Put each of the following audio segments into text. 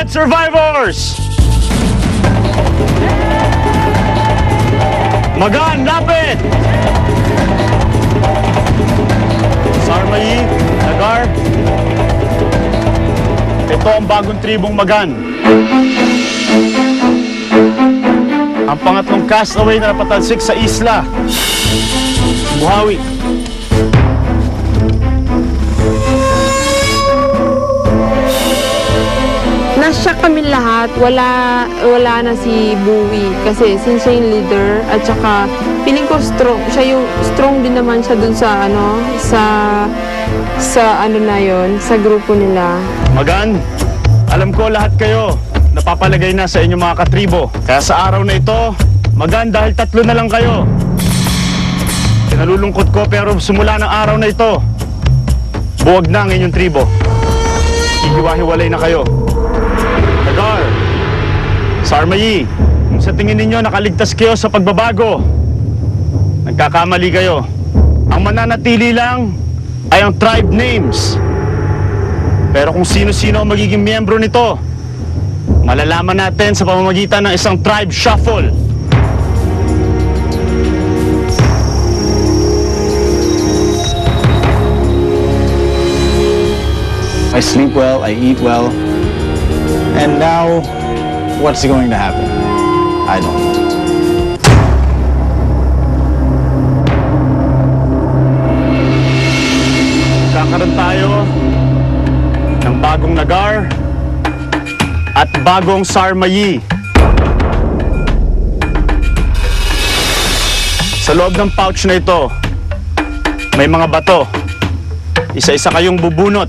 Lapit, survivors! Magan, lapit! Sarmayi, Nagar. Ito ang bagong tribong Magan. Ang pangatlong castaway na napatalsik sa isla. Buhawi. Nasya kami lahat, wala na si Bowie kasi since siya yung leader at saka feeling ko strong din naman siya dun sa na yon, sa grupo nila. Magan, alam ko lahat kayo napapalagay na sa inyong mga katribo. Kaya sa araw na ito, Magan, dahil 3 na lang kayo. Pinalulungkot ko pero simula ng araw na ito, buwag na ang inyong tribo. Hihiwa-hiwalay na kayo. Nagar, Sarmayi, kung sa tingin ninyo nakaligtas kayo sa pagbabago, nagkakamali kayo. Ang mananatili lang ay ang tribe names. Pero kung sino-sino ang magiging miyembro nito, malalaman natin sa pamamagitan ng isang tribe shuffle. I sleep well, I eat well, and now, what's going to happen? I don't know. Kakaroon tayo ng bagong Nagar at bagong Sarmayi. Sa loob ng pouch na ito, may mga bato. Isa-isa kayong bubunot.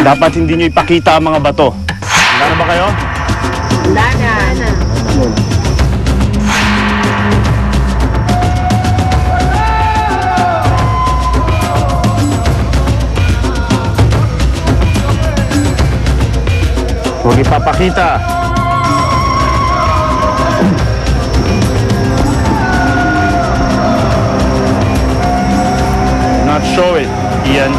Dapat hindi nyo ipakita ang mga bato. Handa na ba kayo? Wala na. Huwag ipapakita. Not show it, Ian.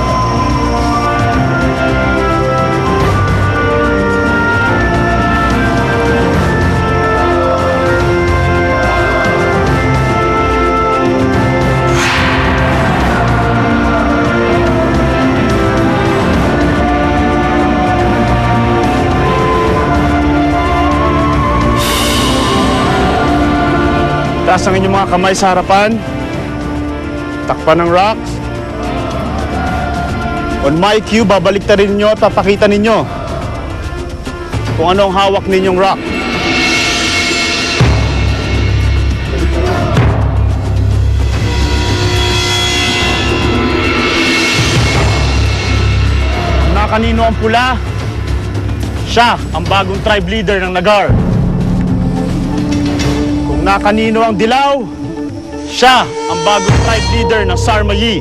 Taas ang inyong mga kamay sa harapan. Takpan ng rocks. On my cue, babalik rin ninyo at papakita ninyo kung ano ang hawak ninyong rock. Kung nakanino ang pula, siya ang bagong tribe leader ng Nagar. Kung nakanino ang dilaw, siya ang bagong tribe leader ng Sarmayi.